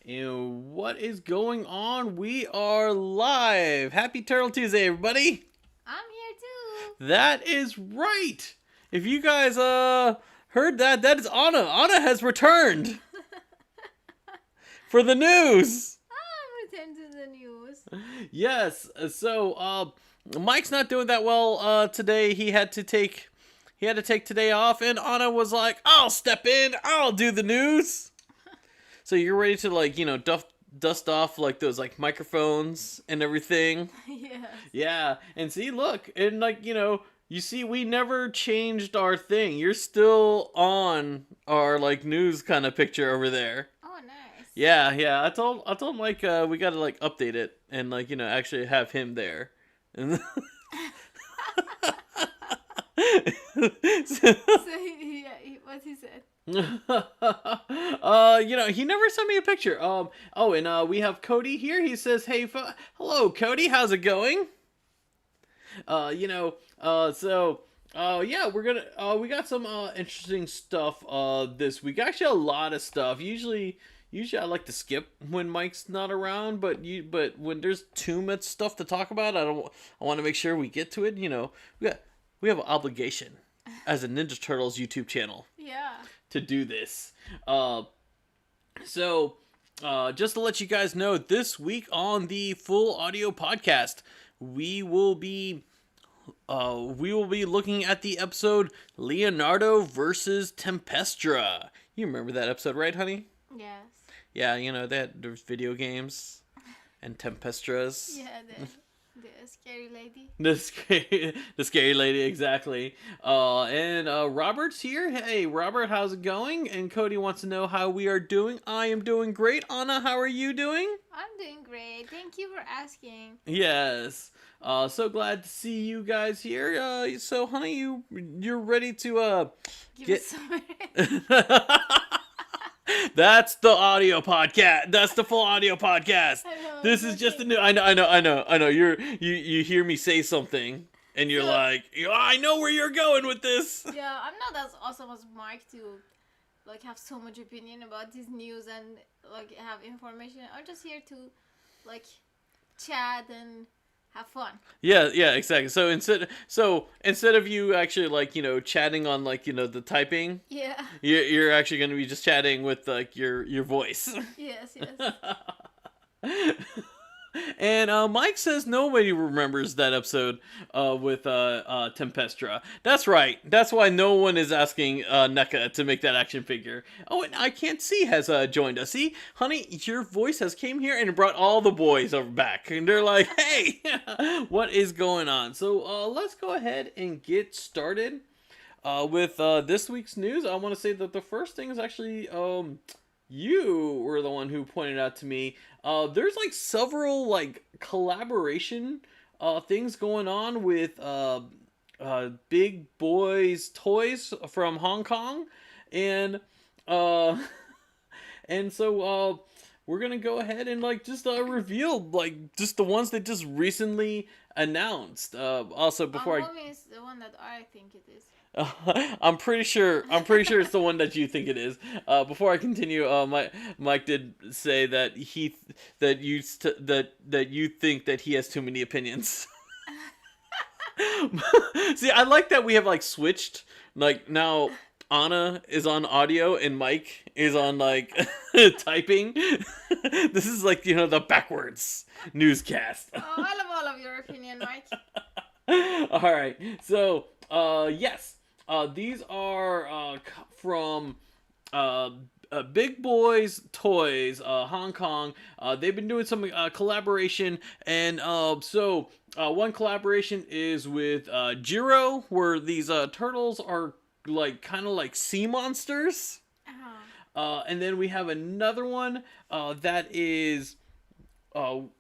And what is going on? We are live. Happy Turtle Tuesday, everybody. I'm here too. That is right. If you guys heard that, that is Anna. Anna has returned for the news. I'm returned to the news. Yes. So Mike's not doing that well today. He had to take today off, and Anna was like, "I'll step in. I'll do the news." So you're ready to dust off like those like microphones and everything. Yes. Yeah, and see, look, and you see, we never changed our thing. You're still on our like news kind of picture over there. Oh, nice. Yeah. I told Mike we gotta like update it and actually have him there. And So what he said. He never sent me a picture. And we have Cody here. He says, "Hey, hello, Cody. How's it going?" Yeah, we got some interesting stuff this week. Actually, a lot of stuff. Usually I like to skip when Mike's not around, but when there's too much stuff to talk about, I want to make sure we get to it. We have an obligation as a Ninja Turtles YouTube channel. Yeah. To do this. So just to let you guys know, this week on the full audio podcast, we will be looking at the episode Leonardo versus Tempestra. You remember that episode, right, honey? Yes. Yeah, there's video games and Tempestras. Yeah, the scary lady. The scary lady, exactly. And Robert's here. Hey, Robert, how's it going? And Cody wants to know how we are doing. I am doing great. Anna, how are you doing? I'm doing great. Thank you for asking. Yes. So glad to see you guys here. So, honey, you're ready to Give us some. That's the audio podcast. That's the full audio podcast. This is just the new. I know. You hear me say something, and you're like, I know where you're going with this. Yeah, I'm not as awesome as Mike to like have so much opinion about this news and like have information. I'm just here to like chat and have fun. Yeah, exactly. So instead of you actually chatting on the typing, yeah, you're actually going to be just chatting with your voice. Yes. And Mike says nobody remembers that episode with Tempestra. That's right. That's why no one is asking NECA to make that action figure. Oh, and I Can't See has joined us. See, honey, your voice has came here and brought all the boys over back. And they're like, hey, what is going on? So let's go ahead and get started with this week's news. I want to say that the first thing is actually... you were the one who pointed out to me there's several collaboration things going on with Big Boys Toys from Hong Kong, and so we're gonna go ahead and just reveal just the ones that just recently announced. Also, before is the one that I think it is. I'm pretty sure it's the one that you think it is. Before I continue, Mike did say that that you think that he has too many opinions. See, I like that we have switched. Now Anna is on audio and Mike is on typing. This is the backwards newscast. Oh, I love all of your opinion, Mike. All right, so yes. These are from Big Boys Toys, Hong Kong. They've been doing some collaboration, and so one collaboration is with Jiro, where these turtles are kind of like sea monsters. Uh-huh. And then we have another one that is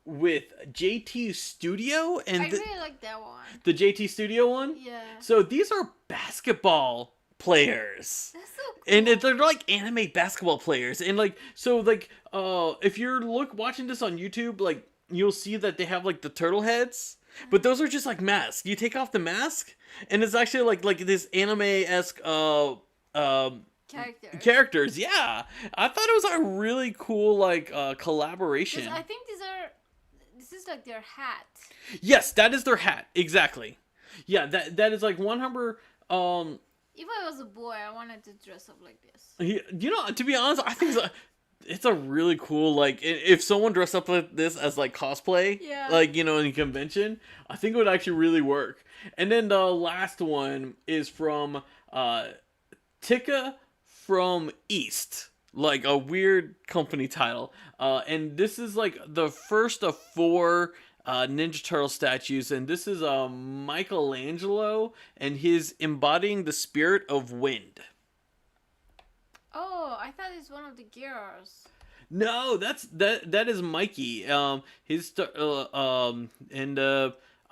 with JT Studio, and I really like that one. The JT Studio one? Yeah. So these are basketball players. That's so cool. And they're anime basketball players. And if you're watching this on YouTube, you'll see that they have the turtle heads. But those are just masks. You take off the mask, and it's actually like this anime-esque Characters. characters. Yeah, I thought it was a really cool like collaboration. Because I think this is like their hat. Yes, that is their hat. Exactly. Yeah, that is like 100. If I was a boy, I wanted to dress up like this. You know, to be honest, I think it's a really cool like if someone dressed up like this as like cosplay, Yeah. like in a convention, I think it would actually really work. And then the last one is from Tika from East, like a weird company title. And this is like the first of 4 Ninja Turtle statues, and this is Michelangelo, and he's embodying the spirit of wind. Oh, I thought it's one of the girls. No, that is Mikey.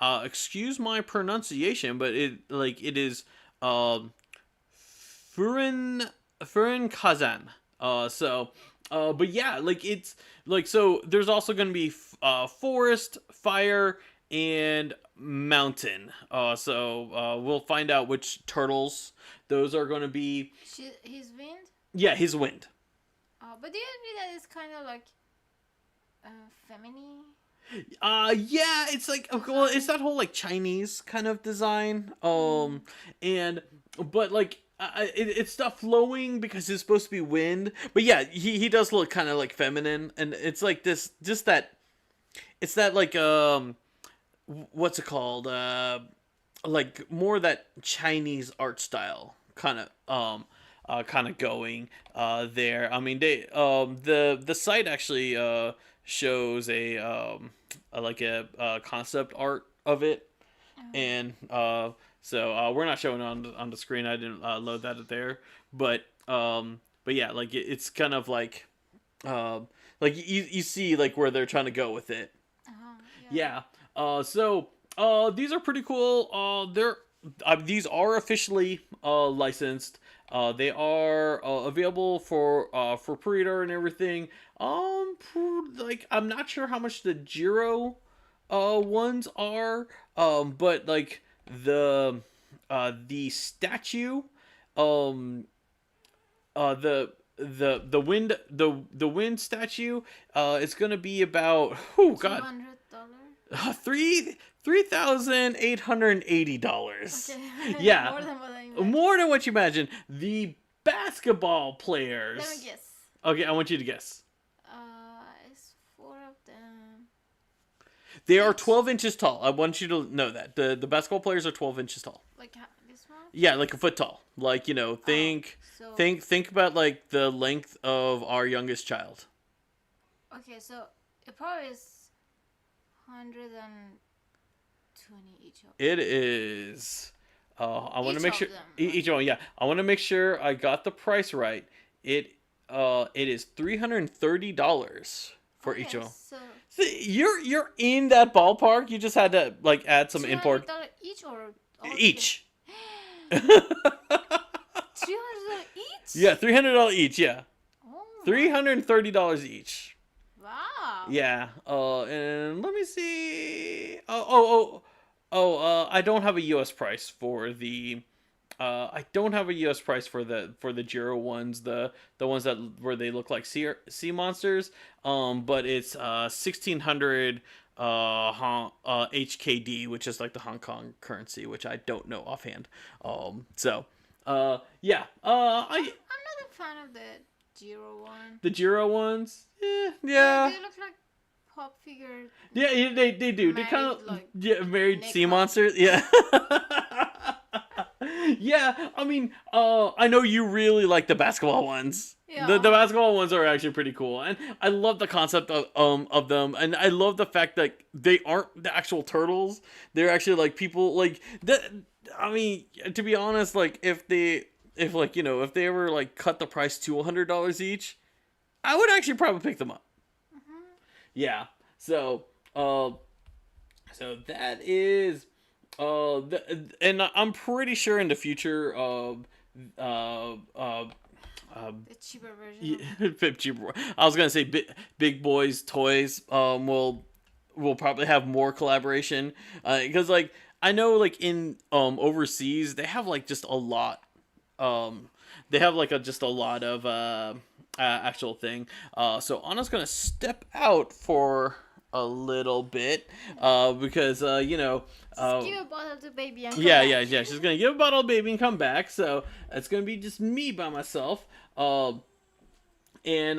Excuse my pronunciation, but it is Furin Kazan. But yeah, like it's like so. There's also gonna be forest, fire, and mountain. We'll find out which turtles those are gonna be. His wind. Yeah, his wind. But do you agree that it's kind of like feminine? Yeah, it's like well, it's that whole like Chinese kind of design. And but like it's stuff flowing because it's supposed to be wind. But yeah, he does look kind of like feminine, and it's like this just that. It's that like what's it called? Like more that Chinese art style kind of going there. I mean, they the site actually shows a like a concept art of it, and so we're not showing it on the screen. I didn't load that there, but yeah, like it's kind of like you see like where they're trying to go with it. Yeah. These are pretty cool. These are officially licensed. They are available for pre-order and everything. Like I'm not sure how much the Jiro ones are. But like the statue, the wind statue, it's gonna be about God. $200. $3,880. Okay. Yeah, More than what I imagined. more than what you imagine. The basketball players. Let me guess. Okay, I want you to guess. It's 4 of them. They are 12 inches tall. I want you to know that the basketball players are 12 inches tall. Like this one? Yeah, like a foot tall. Like think about like the length of our youngest child. Okay, so it probably is 120 each of them. It is. I want to make sure each one. Yeah, I want to make sure I got the price right. It is $330 for each one. So See, you're in that ballpark. You just had to like add some import. $300 each or Each. $300 each? Yeah, $300 each. Yeah, Oh $330 each. wow. Yeah. And let me see. I don't have a U.S. price for the. I don't have a U.S. price for the Jiro ones, the ones that where they look like sea monsters. But it's 1,600 HKD, which is like the Hong Kong currency, which I don't know offhand. Yeah. I'm not a fan of the Jiro one. The Jiro ones. Yeah. They look like pop figure. Yeah, they do. They kind of like, married sea makeup. monsters. Yeah. Yeah, I mean, I know you really like the basketball ones. Yeah. The basketball ones are actually pretty cool, and I love the concept of them, and I love the fact that they aren't the actual turtles. They're actually like people like that. I mean, to be honest, like if they ever like cut the price to $100 each, I would actually probably pick them up. Mm-hmm. Yeah. So that is. And I'm pretty sure in the future, The cheaper version. cheaper. I was gonna say Big Boys Toys. Will probably have more collaboration. Because like I know like in overseas they have like just a lot. they have like just a lot of actual thing. So Anna's gonna step out for a little bit because Just give a bottle to baby and come yeah, back. yeah, yeah. She's gonna give a bottle of baby and come back. So it's gonna be just me by myself. And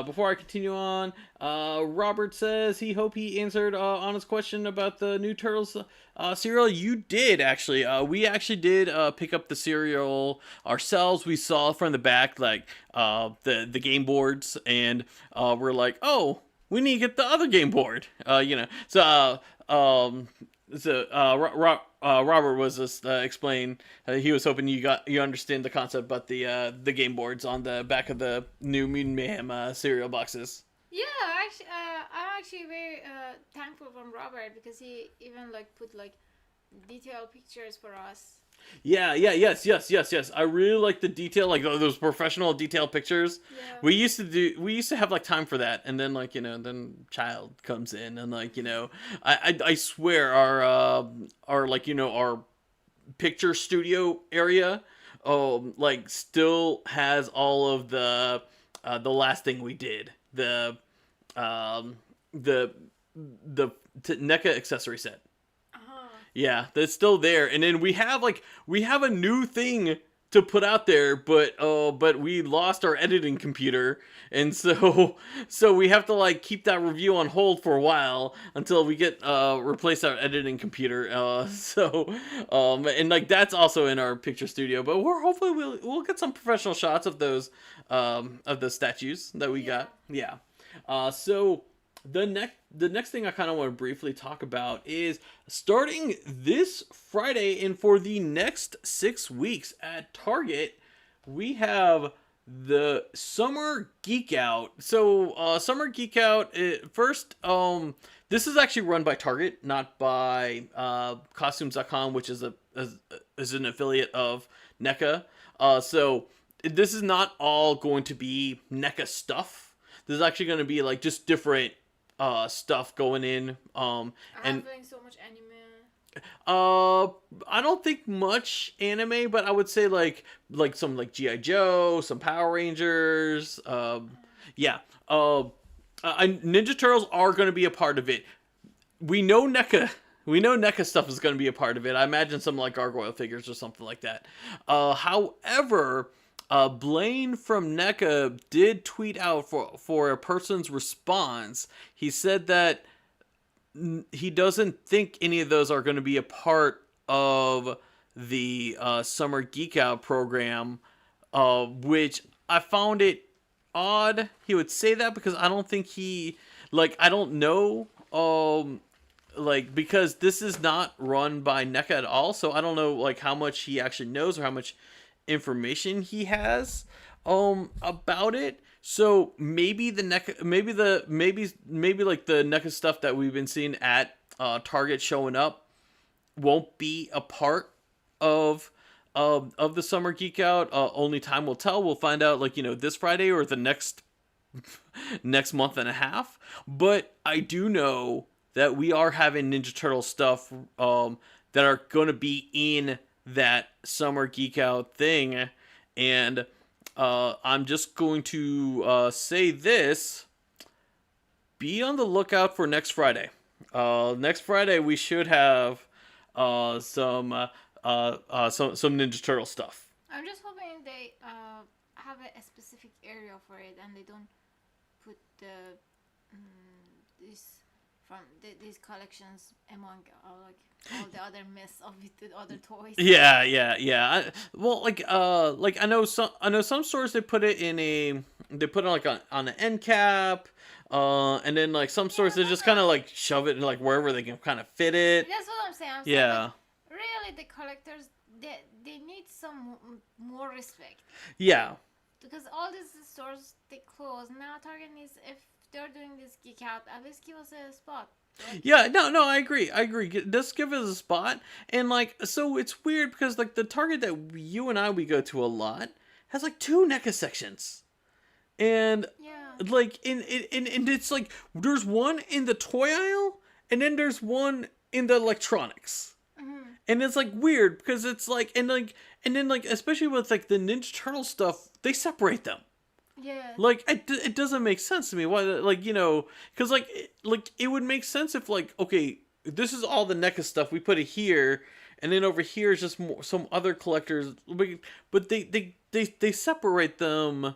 before I continue on, Robert says he answered Anna's question about the new Turtles cereal. You did actually. We actually did pick up the cereal ourselves. We saw from the back like the game boards, and we're like, oh, we need to get the other game board. Robert was just explain. He was hoping you understand the concept about the game boards on the back of the new Mutant Mayhem cereal boxes. Yeah, actually, I'm actually very thankful from Robert because he even like put like detailed pictures for us. Yeah, yes. I really like the detail, like those professional detail pictures. Yeah. We used to have like time for that, and then like then child comes in, and like I swear our like our picture studio area, like still has all of the last thing we did, um the NECA accessory set. Yeah, that's still there. And then we have a new thing to put out there, but we lost our editing computer, and so we have to like keep that review on hold for a while until we get replace our editing computer. And like that's also in our picture studio, but hopefully we'll get some professional shots of those statues that we got. Yeah. So the next thing I kind of want to briefly talk about is starting this Friday and for the next 6 weeks at Target, we have the Summer Geek Out. So Summer Geek Out first. This is actually run by Target, not by Costumes.com, which is an affiliate of NECA. So this is not all going to be NECA stuff. This is actually going to be like just different stuff going in. I'm playing so much anime. I don't think much anime, but I would say like some like G.I. Joe, some Power Rangers. Yeah. Ninja Turtles are going to be a part of it. We know NECA stuff is going to be a part of it. I imagine some like gargoyle figures or something like that. However, Blaine from NECA did tweet out for a person's response. He said that he doesn't think any of those are going to be a part of the Summer Geek Out program, which I found it odd he would say that because I don't think I don't know, because this is not run by NECA at all, so I don't know like how much he actually knows or how much information he has about it. So maybe the NECA, maybe like the NECA stuff that we've been seeing at Target showing up won't be a part of the Summer Geek Out. Only time will tell. We'll find out like this Friday or the next month and a half. But I do know that we are having Ninja Turtle stuff that are going to be in that Summer Geek Out thing, and I'm just going to say this: be on the lookout for next Friday. Next Friday we should have some Ninja Turtle stuff. I'm just hoping they have a specific area for it and they don't put these collections among like all the other mess of the other toys. Yeah. I know some stores they put it like on an end cap, and then like some stores they just kind of like shove it in like wherever they can kind of fit it. That's what I'm saying. Yeah. Like, really, the collectors they need some more respect. Yeah. Because all these stores they close now. Target needs, if they're doing this geek out, at least give us a spot. Right? Yeah, no, I agree. Just give us a spot, and like, so it's weird because like the Target that you and we go to a lot has like 2 NECA sections, and like and it's like there's one in the toy aisle, and then there's one in the electronics, And it's like weird because it's like and then like especially with like the Ninja Turtle stuff, they separate them. Yeah. Like it doesn't make sense to me. Why like because like it would make sense if like okay, this is all the NECA stuff, we put it here, and then over here is just more, some other collectors, but they separate them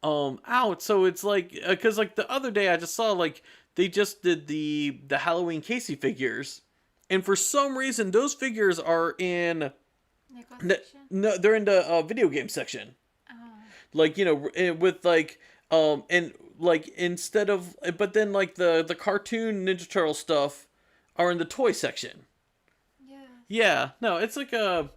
out. So it's like because like the other day I just saw like they just did the Halloween Casey figures, and for some reason those figures are in Neko section? no, they're in the video game section. Oh. Like with like and like instead of but then like the cartoon Ninja Turtle stuff are in the toy section. Yeah. Yeah, no, it's like it's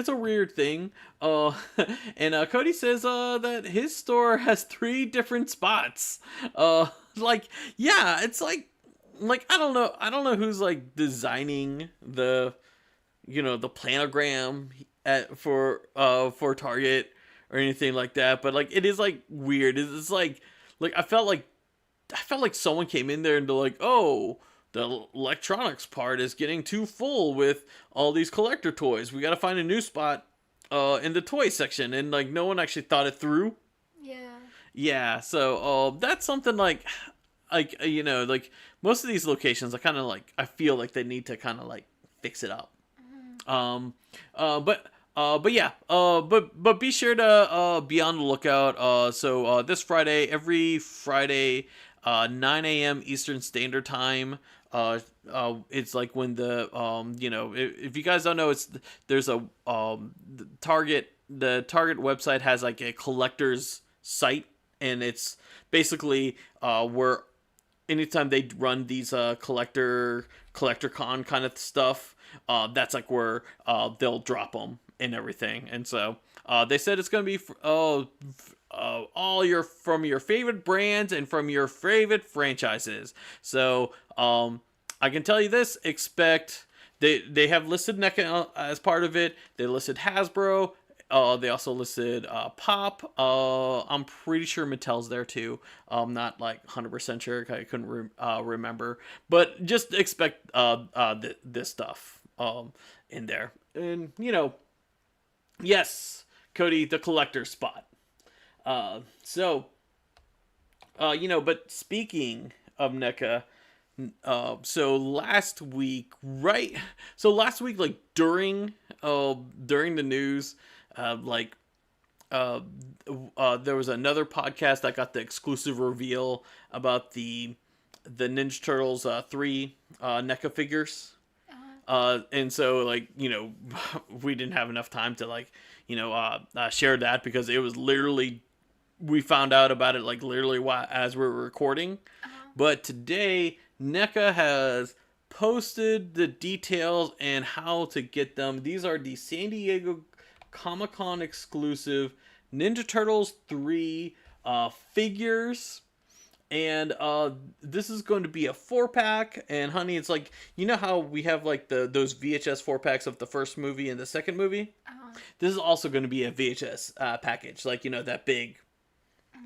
a weird thing. And Cody says that his store has 3 different spots. Like yeah, it's like I don't know who's like designing the the planogram for Target or anything like that, but like it is like weird. It's like I felt like someone came in there and they're like, "Oh, the electronics part is getting too full with all these collector toys. We got to find a new spot in the toy section." And like no one actually thought it through. Yeah. Yeah, so that's something like like most of these locations I feel like they need to kind of like fix it up. Um, but yeah, but be sure to be on the lookout. So this Friday, every Friday, 9 a.m. Eastern Standard Time. It's like when the if you guys don't know, there's a the Target website has like a collector's site, and it's basically where anytime they run these collector con kind of stuff, that's like where they'll drop them and everything. And so they said it's gonna be all your from your favorite brands and from your favorite franchises. So I can tell you this: expect they have listed NECA as part of it. They listed Hasbro. They also listed Pop. I'm pretty sure Mattel's there too. I'm not like 100% sure. I couldn't remember. But just expect this stuff in there. And, yes, Cody, the collector spot. But speaking of NECA, so last week, right? So last week, like during the news, there was another podcast that got the exclusive reveal about the Ninja Turtles 3 NECA figures. And so we didn't have enough time to share that because it was literally we found out about it like literally as we were recording. But today NECA has posted the details and how to get them. These are the San Diego Comic-Con exclusive Ninja Turtles 3 figures. And this is going to be a 4-pack. And honey, it's like, how we have like those VHS 4-packs of the first movie and the second movie? This is also going to be a VHS package. Like, that big,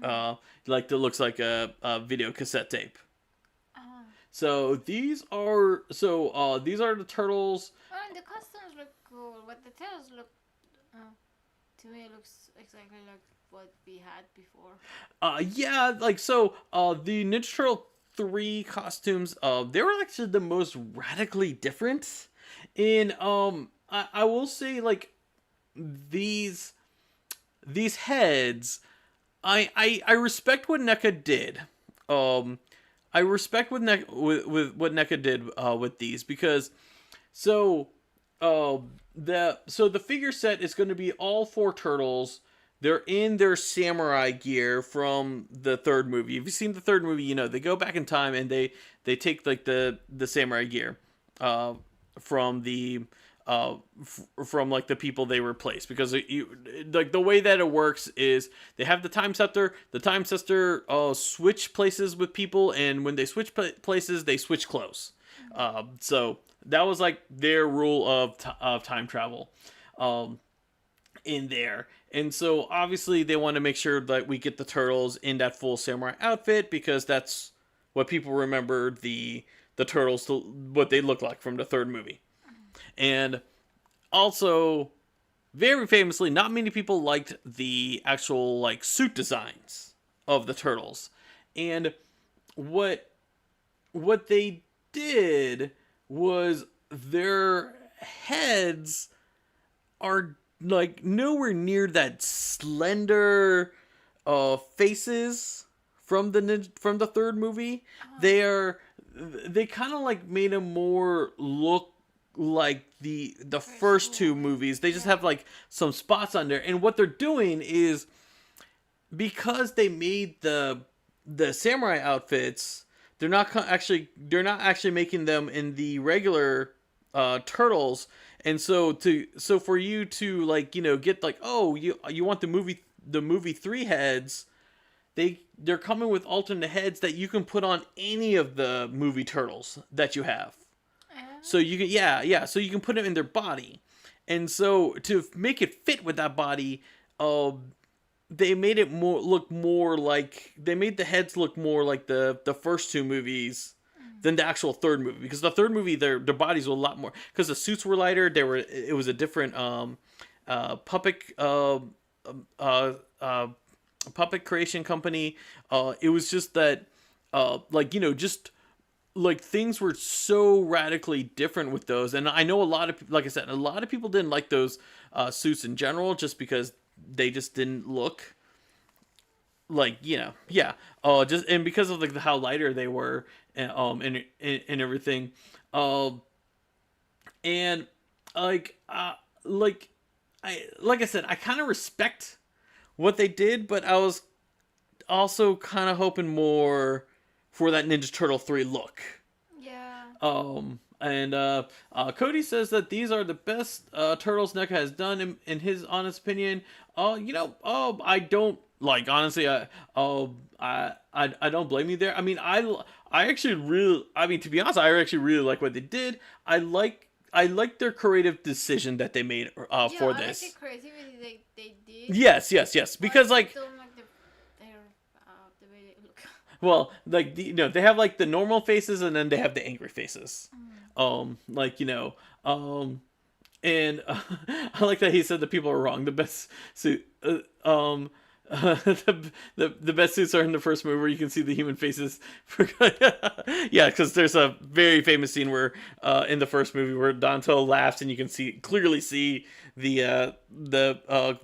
like that looks like a video cassette tape. So these are the turtles. Oh, and the costumes look cool, but the tails look. To me, it looks exactly like what we had before. Yeah, like so. The Ninja Turtle 3 costumes. They were actually the most radically different. In I will say like these heads. I respect what NECA did. I respect what what NECA did with these because the figure set is going to be all 4 turtles. They're in their samurai gear from the third movie. If you've seen the third movie, they go back in time and they take like the samurai gear from the from like the people they replace, because like the way that it works is they have the time scepter. The time scepter switch places with people, and when they switch places, they switch clothes. So that was like their rule of time travel in there. And so obviously they want to make sure that we get the turtles in that full samurai outfit, because that's what people remember the turtles what they look like from the third movie. And also, very famously, not many people liked the actual like suit designs of the turtles. And what what they did was their heads are like nowhere near that slender faces from the third movie. They are they kind of like made them more look like the first two movies. They just have like some spots on there, and what they're doing is because they made the samurai outfits, they're not actually making them in the regular turtles. And so for you to like get like, oh, you want the movie 3 heads, they're coming with alternate heads that you can put on any of the movie turtles that you have. So you can so you can put them in their body. And so to make it fit with that body, they made it look more like they made the heads look more like the first two movies than the actual third movie, because the third movie their bodies were a lot more, because the suits were lighter. It was a different puppet puppet creation company. It was just that just like things were so radically different with those. And I know like I said, a lot of people didn't like those suits in general, just because they just didn't look like just, and because of like how lighter they were, and everything. And like I said, I kind of respect what they did, but I was also kind of hoping more for that Ninja Turtle 3 look. Yeah. And Cody says that these are the best turtles NECA has done in his honest opinion. I don't like, honestly. I don't blame you there. I mean, I actually really. I mean, to be honest, I actually really like what they did. I like their creative decision that they made for this. I like the creativity they did. Yes. Because like. Don't like the way they look. Well, like they have like the normal faces, and then they have the angry faces. And I like that he said that people are wrong. The best suit, the best suits are in the first movie, where you can see the human faces. Yeah, because there's a very famous scene where in the first movie where Danto laughs, and you can clearly see the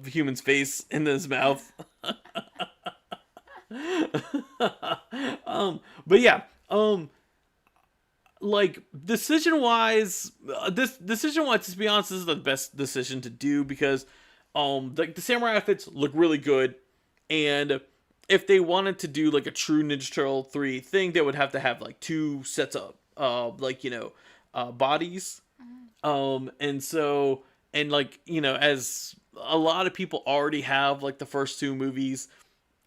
human's face in his mouth. But yeah, like decision wise, to be honest, this is the best decision to do, because like the samurai outfits look really good, and if they wanted to do like a true Ninja Turtle 3 thing, they would have to have like two sets of bodies. And so, and like as a lot of people already have like the first two movies,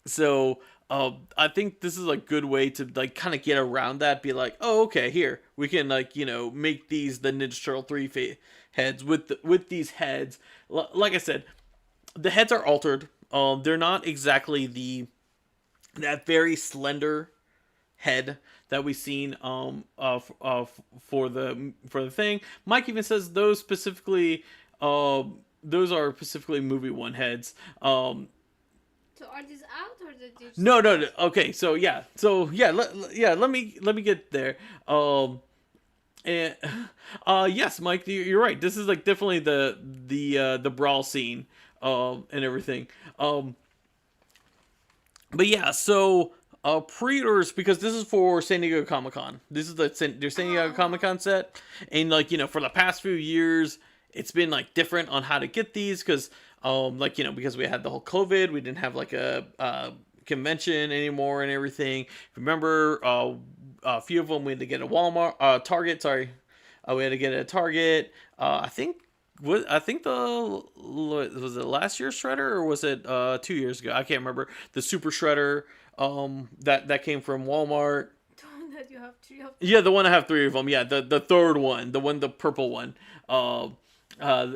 so I think this is a good way to like kind of get around that. Be like, oh, okay, here we can like make these the Ninja Turtle 3 heads with these heads. Like I said, the heads are altered. They're not exactly that very slender head that we've seen for the thing. Mike even says those are specifically movie 1 heads. So are these out, or did you? No. Okay, let me get there. And yes, Mike, you're right. This is like definitely the brawl scene, and everything. But yeah, so pre-orders, because this is for San Diego Comic-Con. This is their San Diego Comic-Con set, and like for the past few years, it's been like different on how to get these, because because we had the whole COVID, we didn't have like a convention anymore and everything. Remember, a few of them we had to get a Target. Sorry, we had to get it at Target. I think was it last year's Shredder, or was it 2 years ago? I can't remember. The Super Shredder that came from Walmart. The one that you have 3 of. Yeah, the one I have 3 of them. Yeah, the third one, the purple one.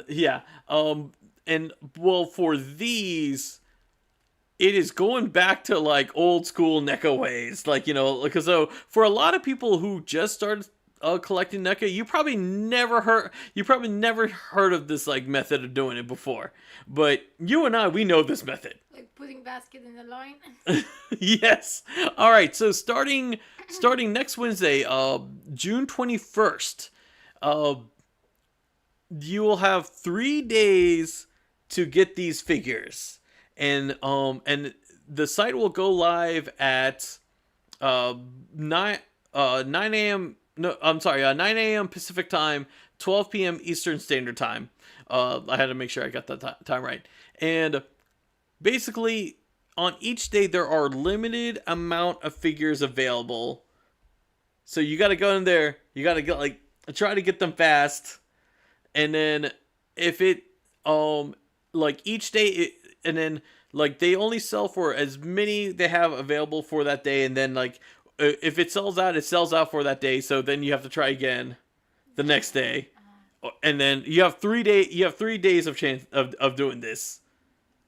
Yeah. And well, for these, it is going back to like old school NECA ways, like because so for a lot of people who just started collecting NECA, you probably never heard of this like method of doing it before. But you and I, we know this method. Like putting basket in the line. Yes. All right. So starting next Wednesday, June 21st, you will have 3 days to get these figures, and the site will go live at 9 a.m. No, I'm sorry, 9 a.m. Pacific time, 12 p.m. Eastern Standard Time. I had to make sure I got that time right. And basically, on each day there are limited amount of figures available. So you got to go in there. You got to get try to get them fast. And then if it like each day and then like they only sell for as many they have available for that day, and then like if it sells out for that day, so then you have to try again the next day. And then you have 3 days of chance of doing this.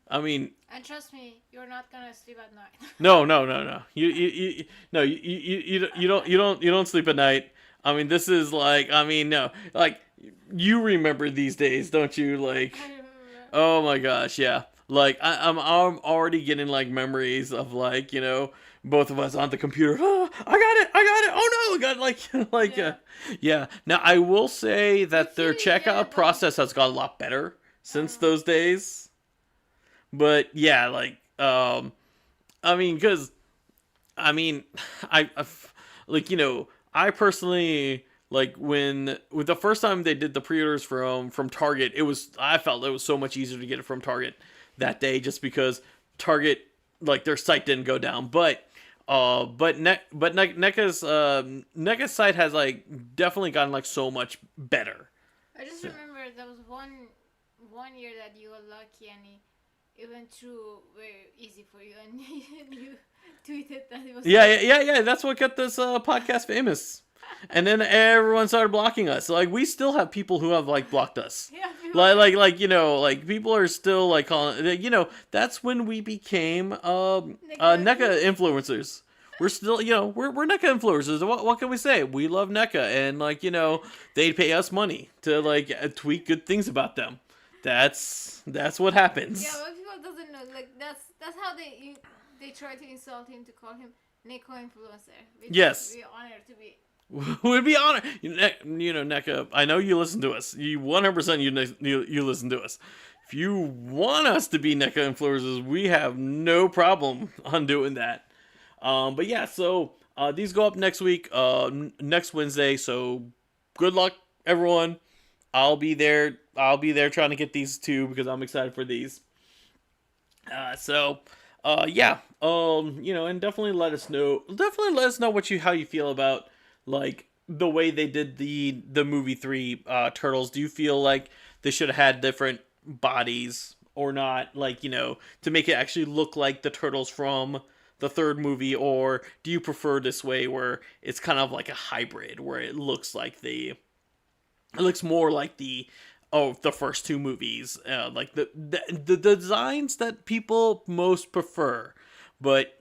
I mean, and trust me, you're not gonna sleep at night. No. You don't sleep at night. I mean, this is like, I mean, no, like you remember these days, don't you? Like, I remember. oh my gosh, yeah. Like I'm already getting like memories of like, both of us on the computer. Oh, I got it. Oh no, I got like Yeah. yeah. Now I will say that their Actually, yeah, checkout but- process has got a lot better since those days. But yeah, like I mean, because I mean, like I personally like with the first time they did the pre-orders from Target, I felt it was so much easier to get it from Target that day, just because Target, like, their site didn't go down. But NECA's site has like definitely gotten like so much better. I just remember there was one year that you were lucky and it went through very easy for you, and you tweeted that it was Yeah. That's what got this podcast famous. And then everyone started blocking us. Like, we still have people who have like blocked us. Yeah, Like people are still like calling. That's when we became NECA influencers. We're still, we're NECA influencers. What can we say? We love NECA, and like they pay us money to like tweet good things about them. That's what happens. Yeah, but people doesn't know. Like that's how they try to insult him, to call him Neko influencer. Which Yes. we're honored to be. Would be honored. NECA, I know you listen to us. You 100% you listen to us. If you want us to be NECA influencers, we have no problem on doing that. But yeah, so these go up next week, next Wednesday. So good luck, everyone. I'll be there trying to get these too, because I'm excited for these. Yeah. And definitely let us know. Definitely let us know how you feel about like the way they did the movie 3 Turtles. Do you feel like they should have had different bodies or not? Like, to make it actually look like the Turtles from the third movie, or do you prefer this way where it's kind of like a hybrid, where it looks more like the first two movies, like the designs that people most prefer. But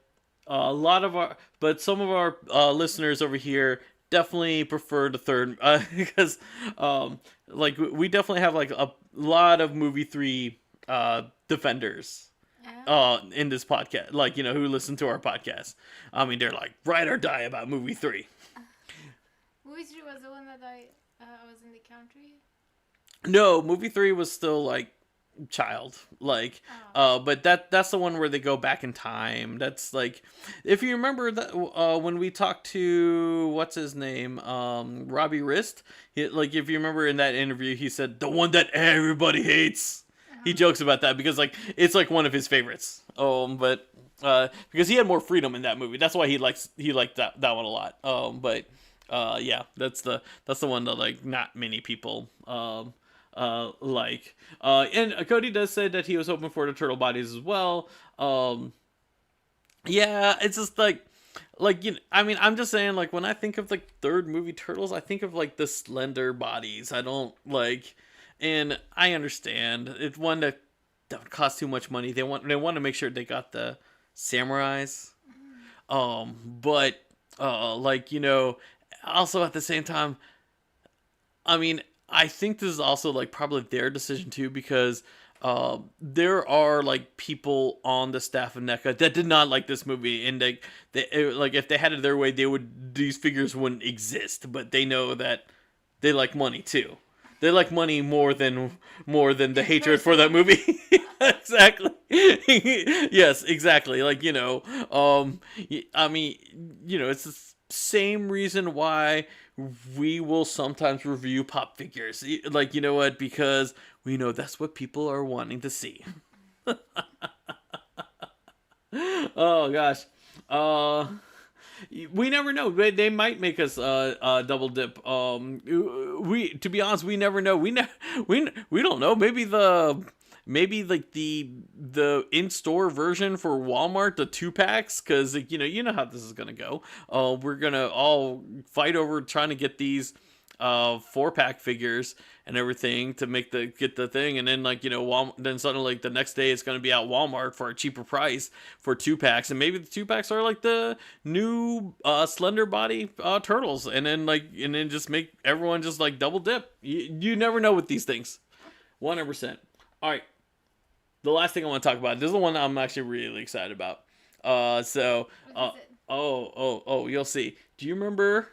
some of our listeners over here definitely prefer the third, because like we definitely have like a lot of movie 3 defenders in this podcast, like who listen to our podcast. I mean, they're like ride or die about movie 3. Movie 3 was the one that I was in the country. No, movie 3 was still like child, like but that's the one where they go back in time. That's like, if you remember that when we talked to what's his name, Robbie Wrist, like if you remember in that interview, he said the one that everybody hates. He jokes about that because like it's like one of his favorites. But because he had more freedom in that movie, that's why he liked that one a lot. But yeah, that's the one that like not many people like. And Cody does say that he was hoping for the turtle bodies as well. Yeah, it's just like I mean, I'm just saying, like, when I think of like third movie Turtles, I think of like the slender bodies. I don't like, and I understand it's one that would cost too much money. They want to make sure they got the samurais. But like also at the same time, I mean, I think this is also like probably their decision too, because there are like people on the staff of NECA that did not like this movie, and like if they had it their way, these figures wouldn't exist. But they know that they like money too. They like money more than the hatred for that movie. Exactly. Yes, exactly. Like, I mean, it's the same reason why we will sometimes review pop figures. Like, you know what? Because we know that's what people are wanting to see. Oh gosh. Uh we never know. They might make us double dip. We to be honest, we never know. We don't know. Maybe like the in store version for Walmart, the 2 packs, because like, you know how this is gonna go. We're gonna all fight over trying to get these 4-pack figures and everything to get the thing, and then like then suddenly like the next day it's going to be at Walmart for a cheaper price for 2 packs, and maybe the 2 packs are like the new slender body turtles, and then just make everyone just like double dip. You never know with these things. 100%. All right, the last thing I want to talk about, this is the one I'm actually really excited about. You'll see. Do you remember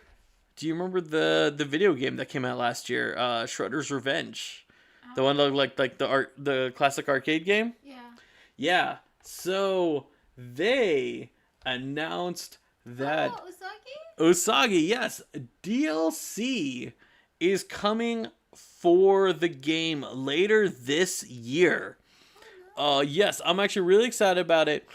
the video game that came out last year, Shredder's Revenge? The one that looked like the classic arcade game? Yeah. Yeah. So they announced that Usagi, yes, DLC is coming for the game later this year. Yes, I'm actually really excited about it.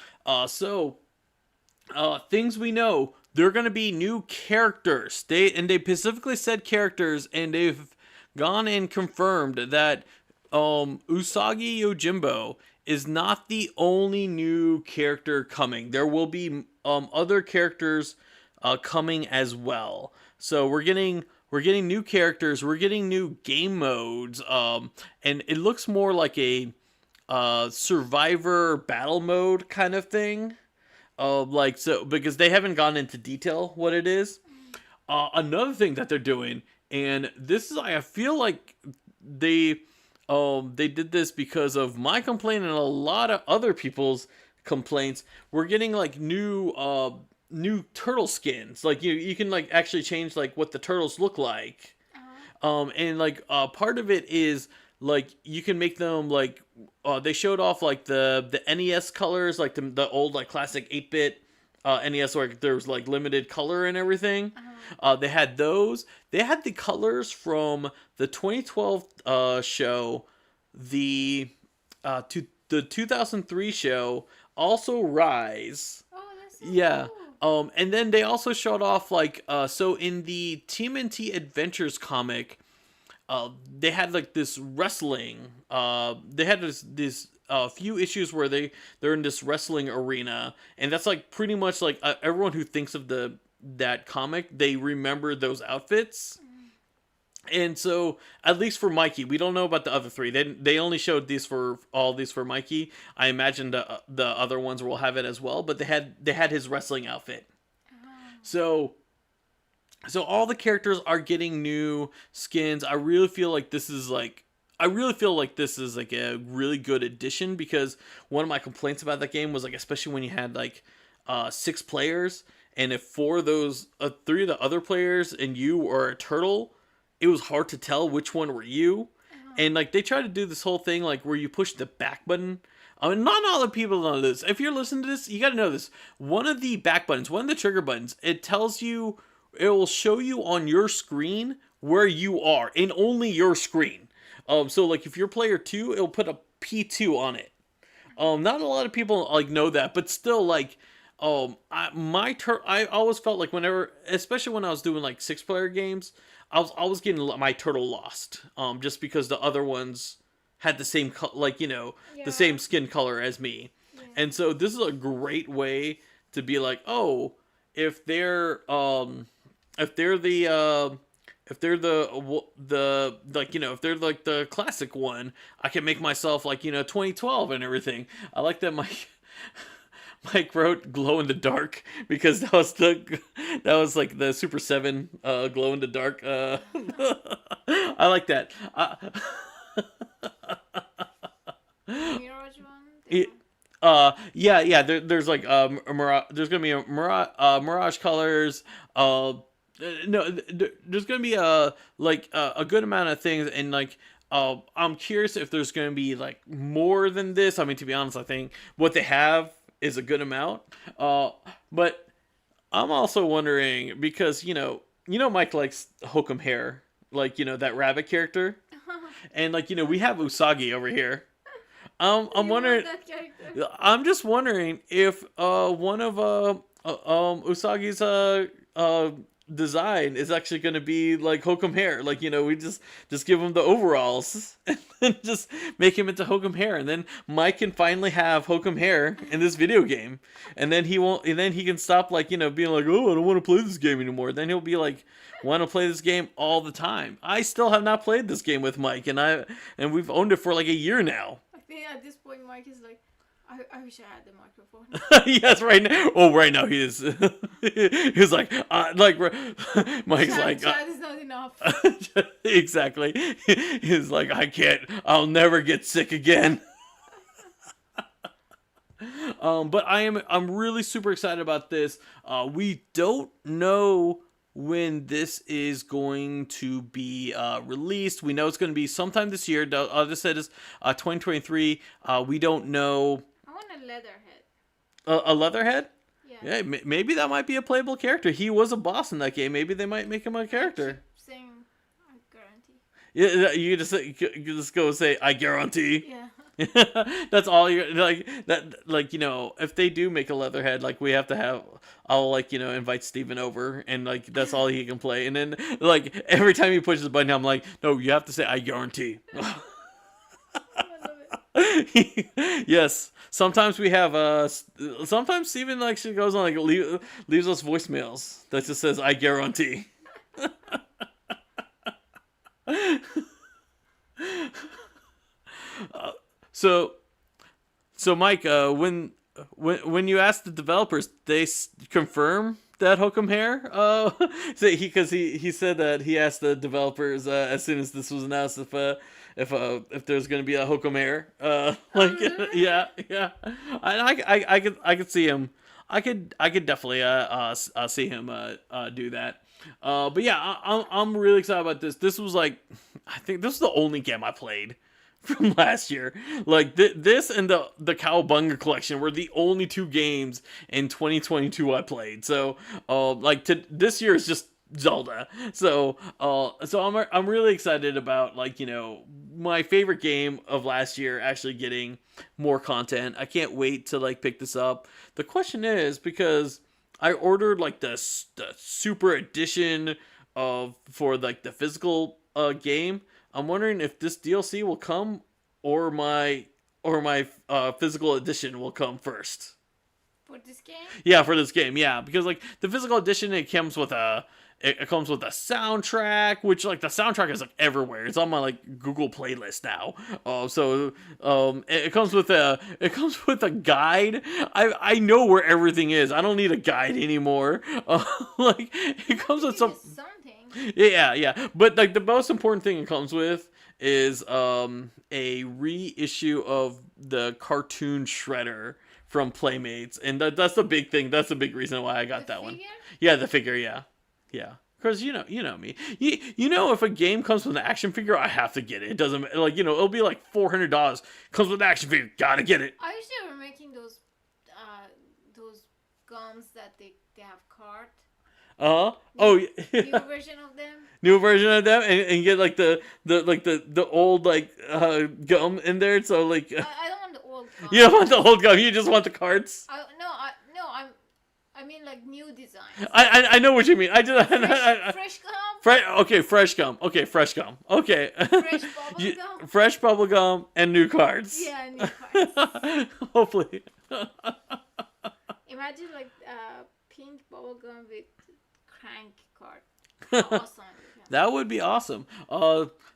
Things we know. They're going to be new characters. They specifically said characters, and they've gone and confirmed that Usagi Yojimbo is not the only new character coming. There will be other characters coming as well. So we're getting new characters. We're getting new game modes. And it looks more like a survivor battle mode kind of thing. Because they haven't gone into detail what it is. Another thing that they're doing, and this is, I feel like they did this because of my complaint and a lot of other people's complaints. We're getting like new turtle skins. Like you can like actually change like what the turtles look like. And like part of it is like you can make them like they showed off like the NES colors, like the old like classic 8-bit NES where there was like limited color and everything. They had those. They had the colors from the 2012 show, the 2003 show, also Rise. Oh, that's so Yeah. cool. And then they also showed off like so in the TMNT Adventures comic, they had like this wrestling. They had this few issues where they're in this wrestling arena, and that's like pretty much like everyone who thinks of that comic, they remember those outfits. And so, at least for Mikey, we don't know about the other three. They only showed all these for Mikey. I imagine the other ones will have it as well, but they had his wrestling outfit. So all the characters are getting new skins. I really feel like this is like a really good addition, because one of my complaints about that game was like, especially when you had like 6 players, and if 4 of those 3 of the other players and you were a turtle, it was hard to tell which one were you. And like they try to do this whole thing like where you push the back button. I mean, not all the people know this. If you're listening to this, you got to know this. One of the back buttons, one of the trigger buttons, it will show you on your screen where you are, and only your screen. So like if you're player 2, it'll put a P2 on it. Not a lot of people like know that, but still like, I always felt like whenever, especially when I was doing like 6-player games, I was always getting my turtle lost. Just because the other ones had the same the same skin color as me. Yeah. And so this is a great way to be like, oh, if they're the if they're like the classic one, I can make myself like 2012 and everything. I like that Mike wrote glow in the dark, because that was That was like the Super 7 glow in the dark. I like that. Mirage one. It, yeah. There's like there's gonna be a Mirage colors. No, there's gonna be a good amount of things, and like I'm curious if there's gonna be like more than this. I mean, to be honest, I think what they have is a good amount. But I'm also wondering because Mike likes Hokum hair, like that rabbit character, and like we have Usagi over here. I'm You wondering. want that character? I'm just wondering if one of Usagi's design is actually going to be like Hokum hair. Like we just give him the overalls and then just make him into Hokum hair, and then Mike can finally have Hokum hair in this video game, and then he won't. And then he can stop like being like, oh, I don't want to play this game anymore. Then he'll be like, want to play this game all the time. I still have not played this game with Mike, and we've owned it for like a year now. I think at this point, Mike is like, I wish I had the microphone. Yes, right now. Oh, right now he is. He's like Mike's like, Chad is not enough. exactly. He's like, I can't. I'll never get sick again. But I'm really super excited about this. We don't know when this is going to be released. We know it's going to be sometime this year. This said is 2023. We don't know. I want a leather head. A Leatherhead? Yeah. Yeah, maybe that might be a playable character. He was a boss in that game. Maybe they might make him a character. Saying, I guarantee. Yeah, you just go say, I guarantee. Yeah. That's all you're like. That like if they do make a Leatherhead, like we have to have. I'll like invite Steven over, and like that's all he can play. And then like every time he pushes the button, I'm like, no, you have to say, I guarantee. I love it. Yes. Sometimes we have sometimes Steven actually goes on like leaves us voicemails that just says I guarantee. So Mike, when you asked the developers, they confirm that Hokum hair. Because he said that he asked the developers as soon as this was announced if there's gonna be a Hokum hair. Yeah. I could see him. I could definitely see him do that. But yeah, I'm really excited about this. This was like, I think this was the only game I played from last year. Like this and the Cowabunga collection were the only two games in 2022 I played. So this year is just Zelda. So I'm really excited about my favorite game of last year actually getting more content. I can't wait to pick this up. The question is, because I ordered the super edition for the physical game. I'm wondering if this DLC will come or my physical edition will come first. For this game? Yeah, for this game, yeah, because the physical edition, it comes with a soundtrack, which the soundtrack is everywhere. It's on my Google playlist now. It comes with a guide. I know where everything is. I don't need a guide anymore. It comes with something. Yeah. But the most important thing it comes with is a reissue of the cartoon Shredder from Playmates, and that's the big thing. That's the big reason why I got that one. Yeah, the figure. Yeah. Because you know me. If a game comes with an action figure, I have to get it. It doesn't it'll be $400. Comes with an action figure, gotta get it. I wish they were making those gums that they have card. Oh, new version of them. New version of them, and get the old gum in there. So I don't want the old gum. You don't want the old gum. You just want the cards. I mean new designs. I know what you mean. Fresh gum. Fresh gum. Okay, fresh gum. Okay. Fresh bubble gum. Fresh bubble gum and new cards. Yeah, new cards. Hopefully. Imagine pink bubble gum with crank card. Awesome. That would be awesome.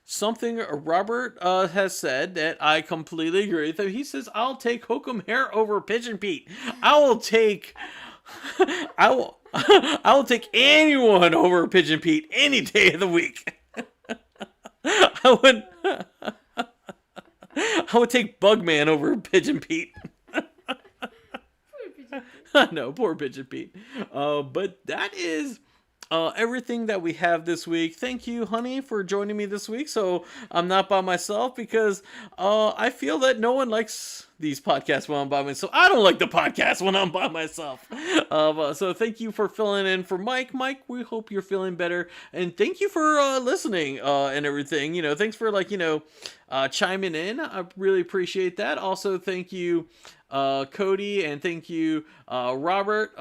Something Robert has said that I completely agree with. He says, "I'll take Hokum hair over Pigeon Pete. I will take I will take anyone over Pigeon Pete any day of the week. I would. I would take Bugman over Pigeon Pete. Poor pigeon. No, poor Pigeon Pete. But that is everything that we have this week. Thank you, honey, for joining me this week. So I'm not by myself because I feel that no one likes these podcasts when I'm by myself. I don't like the podcast when I'm by myself. So thank you for filling in for Mike. Mike, we hope you're feeling better. And thank you for listening and everything. You know, thanks for chiming in. I really appreciate that. Also, thank you, Cody, and thank you, Robert.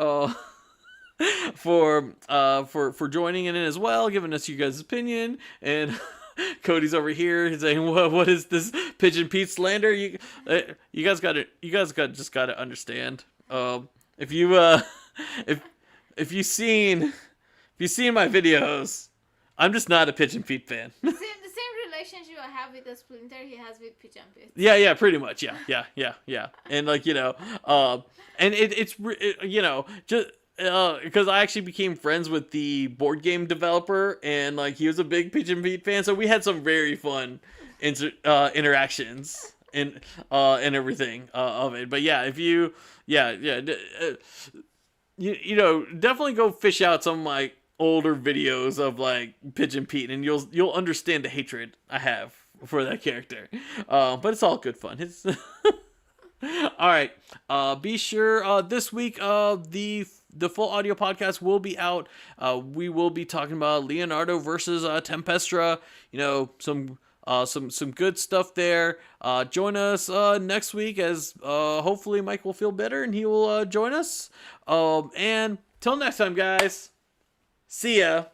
For joining in as well, giving us you guys' opinion, and Cody's over here saying, "What is this Pigeon Pete slander?" You guys got to just got to understand. If you if you seen my videos, I'm just not a Pigeon Pete fan. The same relationship I have with the Splinter, he has with Pigeon Pete. Yeah, pretty much. Yeah. And and it's just. Because I actually became friends with the board game developer, and he was a big Pigeon Pete fan, so we had some very fun interactions and everything of it. But yeah, if you definitely go fish out some of my older videos of Pigeon Pete, and you'll understand the hatred I have for that character. But it's all good fun. It's all right. Be sure this week the full audio podcast will be out. We will be talking about Leonardo versus Tempestra. You know, some good stuff there. Join us next week as hopefully Mike will feel better and he will join us. And till next time, guys. See ya.